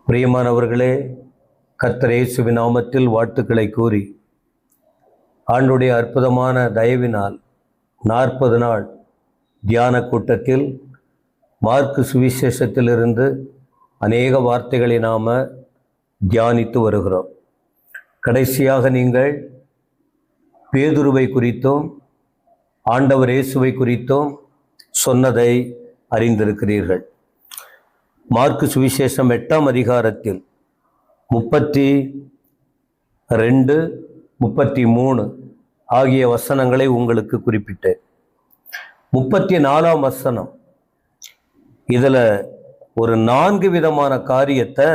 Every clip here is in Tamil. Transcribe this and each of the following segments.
பிரியமானவர்களே, கர்த்தர் இயேசுவின் நாமத்தில் வாழ்த்துக்களை கூறி ஆண்டுடைய அற்புதமான தயவினால் 40 நாள் தியான கூட்டத்தில் மார்க்கு சுவிசேஷத்திலிருந்து அநேக வார்த்தைகளை நாம் தியானித்து வருகிறோம். கடைசியாக நீங்கள் பேதுருவை குறித்தும் ஆண்டவர் இயேசுவை குறித்தும் சொன்னதை அறிந்திருக்கிறீர்கள். மார்க்கு சுவிசேஷம் 8ஆம் அதிகாரத்தில் 32, 33 ஆகிய வசனங்களை உங்களுக்கு குறிப்பிட்டேன். 34ஆம் வசனம், இதில் ஒரு 4 விதமான காரியத்தை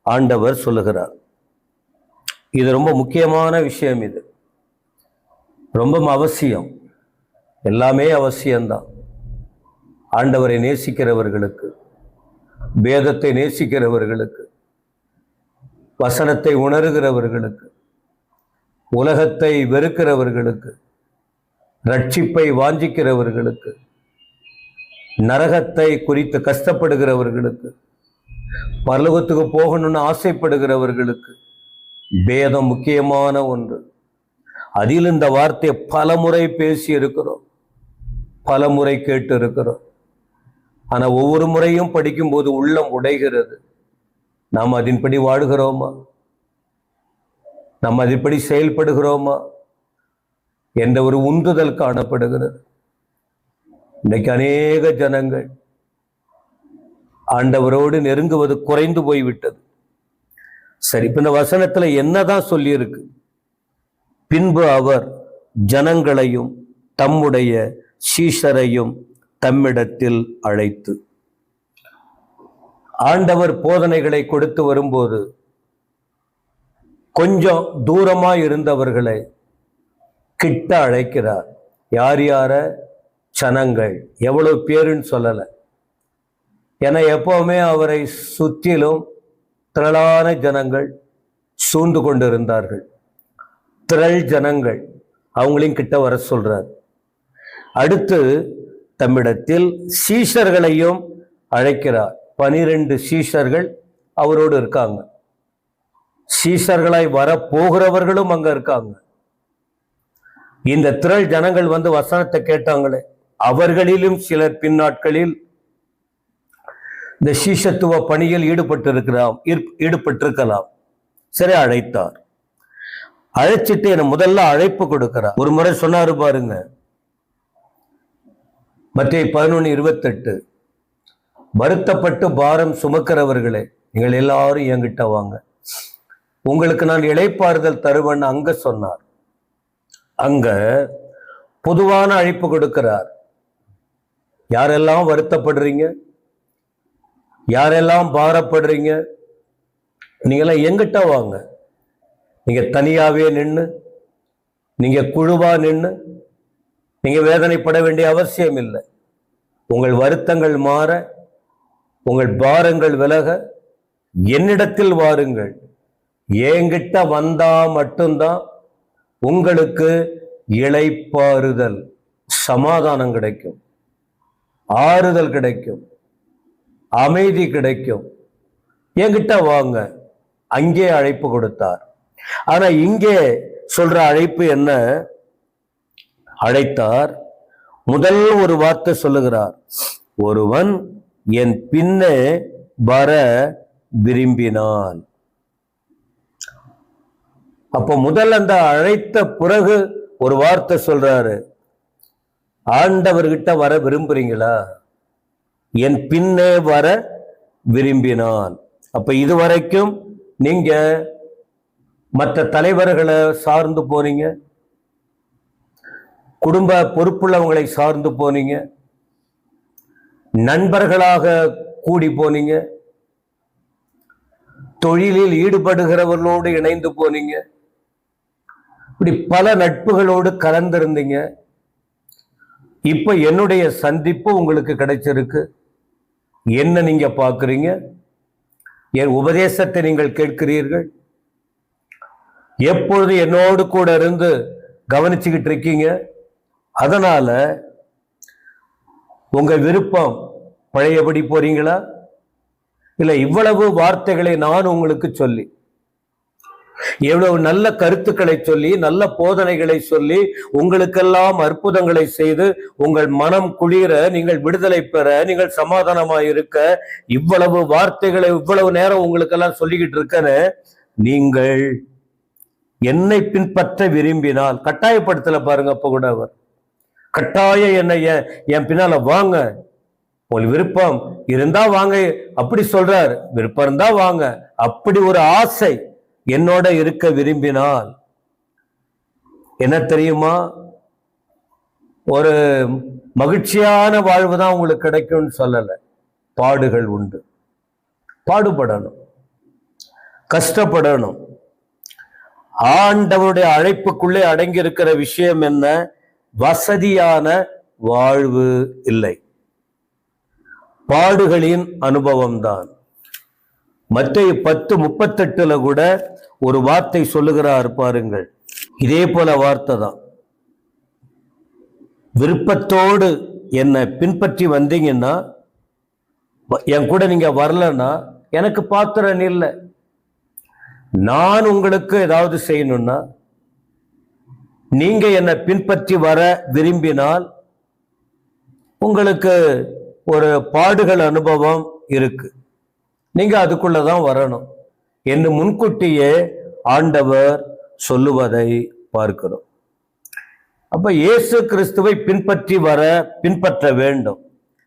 ஆண்டவர் சொல்லுகிறார். இது ரொம்ப முக்கியமான விஷயம். இது ரொம்ப அவசியம். எல்லாமே அவசியம்தான். ஆண்டவரை நேசிக்கிறவர்களுக்கு, வேதத்தை நேசிக்கிறவர்களுக்கு, வசனத்தை உணர்கிறவர்களுக்கு, உலகத்தை வெறுக்கிறவர்களுக்கு, ரட்சிப்பை வாஞ்சிக்கிறவர்களுக்கு, நரகத்தை குறித்து கஷ்டப்படுகிறவர்களுக்கு, பரலோகத்துக்கு போகணும்னு ஆசைப்படுகிறவர்களுக்கு வேதம் முக்கியமான ஒன்று. அதில் இந்த வார்த்தையை பலமுறை பேசி இருக்கிறோம், பலமுறை கேட்டு இருக்கிறோம். ஆனால் ஒவ்வொரு முறையும் படிக்கும்போது உள்ளம் உடைகிறது. நாம் அதன்படி வாழுகிறோமா? நாம் அதன்படி செயல்படுகிறோமா என்ற ஒரு உந்துதல் காணப்படுகிறது. இன்னைக்கு அநேக ஜனங்கள் ஆண்டவரோடு நெருங்குவது குறைந்து போய்விட்டது. சரி, இப்ப இந்த வசனத்துல என்னதான் சொல்லியிருக்கு? பின்பு அவர் ஜனங்களையும் தம்முடைய சீஷரையும் தம்மிடத்தில் அழைத்து, ஆண்டவர் போதனைகளை கொடுத்து வரும்போது கொஞ்சம் தூரமாய் இருந்தவர்களை கிட்ட அழைக்கிறார். யார் யார? ஜனங்கள். எவ்வளவு பேருன்னு சொல்லலை. ஏன்னா எப்பவுமே அவரை சுற்றிலும் திரளான ஜனங்கள் சூழ்ந்து கொண்டிருந்தார்கள். திரள் ஜனங்கள், அவங்களையும் கிட்ட வர சொல்றார். அடுத்து தம்மிடத்தில் சீஷர்களையும் அழைக்கிறார். 12 சீஷர்கள் அவரோடு இருக்காங்க. சீஷர்களாய் வர போகிறவர்களும் அங்க இருக்காங்க. இந்த திரள் ஜனங்கள் வந்து வசனத்தை கேட்டாங்களே, அவர்களிலும் சிலர் பின்னாட்களில் இந்த சீஷத்துவ பணியில் ஈடுபட்டிருக்கலாம். சரி, அழைத்தார். அழைச்சிட்டு என முதல்ல அழைப்பு கொடுக்கிறார். ஒரு முறை சொன்னாரு பாருங்க, மத்தேயு 11:28, வருத்தப்பட்டு பாரம் சுமக்கிறவர்களே, நீங்கள் எல்லாரும் என்கிட்ட வாங்க, உங்களுக்கு நான் இளைப்பாறுதல் தருவேன்னு அங்க சொன்னார். அங்க பொதுவான அழைப்பு கொடுக்கிறார். யாரெல்லாம் வருத்தப்படுறீங்க, யாரெல்லாம் பாரப்படுறீங்க, நீங்களாம் என்கிட்ட வாங்க. நீங்க தனியாவே நின்று, நீங்க குழுவா நின்று நீங்க வேதனைப்பட வேண்டிய அவசியம் இல்லை. உங்கள் வருத்தங்கள் மாற, உங்கள் பாரங்கள் விலக என்னிடத்தில் வாருங்கள். என்கிட்ட வந்தா மட்டும்தான் உங்களுக்கு இளைப்பாறுதல், சமாதானம் கிடைக்கும், ஆறுதல் கிடைக்கும், அமைதி கிடைக்கும். என்கிட்ட வாங்க. அங்கே அழைப்பு கொடுத்தார். ஆனா இங்கே சொல்ற அழைப்பு என்ன? அழைத்தார். முதல் ஒரு வார்த்தை சொல்லுகிறார், ஒருவன் என் பின்னே வர விரும்பினான். அப்போ முதல் அந்த அழைத்த பிறகு ஒரு வார்த்தை சொல்றாரு, ஆண்டவர்கிட்ட வர விரும்புறீங்களா? என் பின்னே வர விரும்பினான். அப்ப இதுவரைக்கும் நீங்க மற்ற தலைவர்களை சார்ந்து போனீங்க, குடும்ப பொறுப்புள்ளவங்களை சார்ந்து போனீங்க, நண்பர்களாக கூடி போனீங்க, தொழிலில் ஈடுபடுகிறவர்களோடு இணைந்து போனீங்க, இப்படி பல நட்புகளோடு கலந்திருந்தீங்க. இப்ப என்னுடைய சந்திப்பு உங்களுக்கு கிடைச்சிருக்கு. என்ன நீங்க பார்க்குறீங்க? என் உபதேசத்தை நீங்கள் கேட்கிறீர்கள். எப்பொழுது என்னோடு கூட இருந்து கவனிச்சுக்கிட்டு இருக்கீங்க. அதனால உங்க விருப்பம் பழையபடி போறீங்களா இல்லை, இவ்வளவு வார்த்தைகளை நான் உங்களுக்கு சொல்லி, எவ்வளவு நல்ல கருத்துக்களை சொல்லி, நல்ல போதனைகளை சொல்லி, உங்களுக்கெல்லாம் அற்புதங்களை செய்து, உங்கள் மனம் குளிர, நீங்கள் விடுதலை பெற, நீங்கள் சமாதானமாய் இருக்க, இவ்வளவு வார்த்தைகளை இவ்வளவு நேரம் உங்களுக்கெல்லாம் சொல்லிக்கிட்டு இருக்கன்னு, நீங்கள் என்னை பின்பற்ற விரும்பினால், கட்டாயப்படுத்தல பாருங்க. அப்ப கூட அவர் கட்டாய என்னை என் பின்னால வாங்க, உங்களுக்கு விருப்பம் இருந்தா வாங்க அப்படி சொல்றார். விருப்பம் இருந்தா வாங்க, அப்படி ஒரு ஆசை என்னோட இருக்க விரும்பினால் என்ன தெரியுமா, ஒரு மகிழ்ச்சியான வாழ்வு தான் உங்களுக்கு கிடைக்கும்னு சொல்லல. பாடுகள் உண்டு, பாடுபடணும், கஷ்டப்படணும். ஆண்டவருடைய அழைப்புக்குள்ளே அடங்கி இருக்கிற விஷயம் என்ன? வசதியான வாழ்வு இல்லை, பாடுகளின் அனுபவம் தான். மத்தேயு 10:38 கூட ஒரு வார்த்தை சொல்லுகிறார் பாருங்கள். இதே போல வார்த்தை தான். விருப்பத்தோடு என்னை பின்பற்றி வந்தீங்கன்னா, என் கூட நீங்க வரலன்னா எனக்கு பாத்திரம் இல்லை. நான் உங்களுக்கு ஏதாவது செய்யணும்னா, நீங்க என்னை பின்பற்றி வர விரும்பினால் உங்களுக்கு ஒரு பாடுகள் அனுபவம் இருக்கு, நீங்க அதுக்குள்ளதான் வரணும் என்று முன்கூட்டியே ஆண்டவர் சொல்லுவதை பார்க்கிறோம். அப்ப இயேசு கிறிஸ்துவை பின்பற்ற வேண்டும்.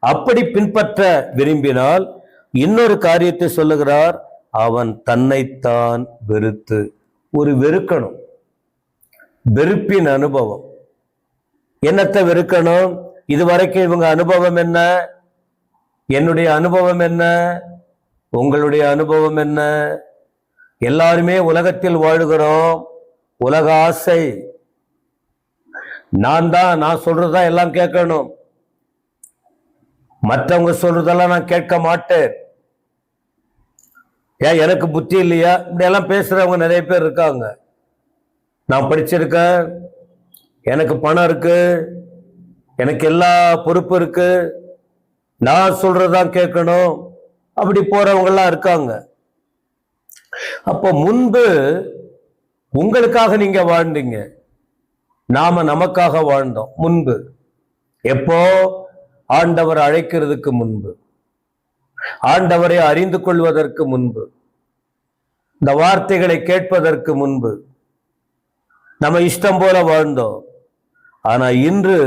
அப்படி பின்பற்ற விரும்பினால் இன்னொரு காரியத்தை சொல்லுகிறார், அவன் தன்னைத்தான் வெறுத்து. ஒரு வெறுக்கணும், வெறுப்பின் அனுபவம். என்னத்தை வெறுக்கணும்? இதுவரைக்கும் இவங்க அனுபவம் என்ன, என்னுடைய அனுபவம் என்ன, உங்களுடைய அனுபவம் என்ன? எல்லாருமே உலகத்தில் வாழுகிறோம். உலக ஆசை, நான் சொல்றதுதான் எல்லாம் கேட்கணும், மற்றவங்க சொல்றதெல்லாம் நான் கேட்க மாட்டேன். ஏன் எனக்கு புத்தி இல்லையா? இப்படி எல்லாம் பேசுறவங்க நிறைய பேர் இருக்காங்க. நான் படிச்சிருக்கேன், எனக்கு பணம் இருக்கு, எனக்கு எல்லா பொறுப்பு இருக்கு, நான் சொல்றதான் கேட்கணும், அப்படி போறவங்க எல்லாம் இருக்காங்க. அப்போ முன்பு உங்களுக்காக நீங்க வாழ்ந்தீங்க, நாம நமக்காக வாழ்ந்தோம் முன்பு. எப்போ? ஆண்டவர் அழைக்கிறதுக்கு முன்பு, ஆண்டவரை அறிந்து கொள்வதற்கு முன்பு, இந்த வார்த்தைகளை கேட்பதற்கு முன்பு நம்ம இஷ்டம் போல வாழ்ந்தோம். ஆனா இன்று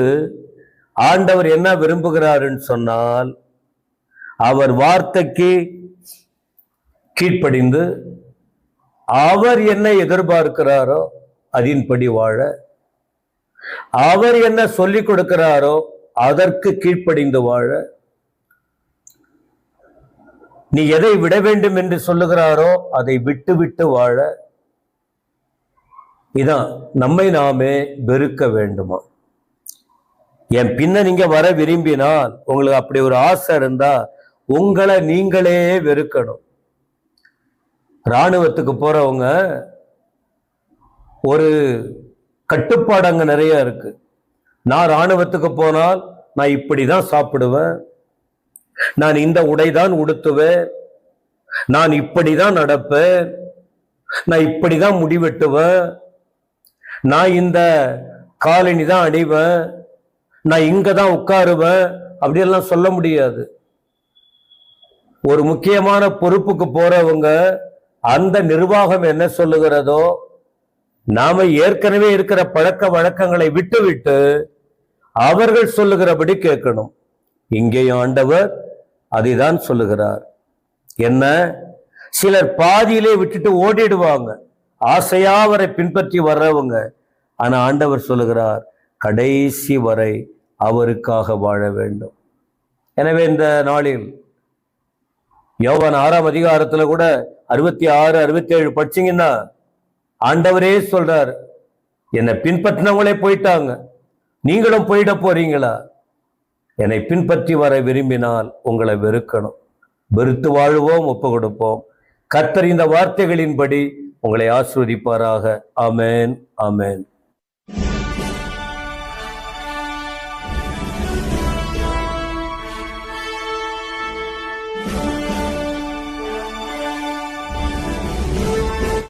ஆண்டவர் என்ன விரும்புகிறாருன்னு சொன்னால், அவர் வார்த்தைக்கு கீழ்ப்படிந்து அவர் என்ன எதிர்பார்க்கிறாரோ அதன்படி வாழ, அவர் என்ன சொல்லிக் கொடுக்கிறாரோ அதற்கு கீழ்ப்படிந்து வாழ, நீ எதை விட வேண்டும் என்று சொல்லுகிறாரோ அதை விட்டு விட்டு வாழ, இதான் நம்மை நாமே வெறுக்க வேண்டுமா? என் பின்ன நீங்க வர விரும்பினால், உங்களுக்கு அப்படி ஒரு ஆசை இருந்தா உங்களை நீங்களே வெறுக்கணும். இராணுவத்துக்கு போறவங்க ஒரு கட்டுப்பாடு அங்க நிறைய இருக்கு. நான் இராணுவத்துக்கு போனால் நான் இப்படிதான் சாப்பிடுவேன், நான் இந்த உடைதான் உடுத்துவேன், நான் இப்படிதான் நடப்பேன், நான் இப்படிதான் முடிவெட்டுவேன், நான் இந்த காலணி தான் அணிவேன், நான் இங்க தான் உட்காருவேன், அப்படியெல்லாம் சொல்ல முடியாது. ஒரு முக்கியமான பொறுப்புக்கு போறவங்க அந்த நிர்வாகம் என்ன சொல்லுகிறதோ, நாம ஏற்கனவே இருக்கிற பழக்க வழக்கங்களை விட்டு அவர்கள் சொல்லுகிறபடி கேட்கணும். இங்கேயும் ஆண்டவர் அதைதான் சொல்லுகிறார். என்ன? சிலர் பாதியிலே விட்டுட்டு ஓடிடுவாங்க, ஆசையா அவரை பின்பற்றி வர்றவங்க. ஆனா ஆண்டவர் சொல்லுகிறார், கடைசி வரை அவருக்காக வாழ வேண்டும். எனவே இந்த நாளில் யோவான் 6ஆம் அதிகாரத்துல கூட 66, 67 படிச்சீங்கன்னா ஆண்டவரே சொல்றார், என்னை பின்பற்றினவங்களே போயிட்டாங்க, நீங்களும் போயிட போறீங்களா? என்னை பின்பற்றி வர விரும்பினால் உங்களை வெறுக்கணும். வெறுத்து வாழுவோம், ஒப்பு கொடுப்போம். கர்த்தர் இந்த வார்த்தைகளின்படி உங்களை ஆசீர்வதிப்பாராக. ஆமென், ஆமென்.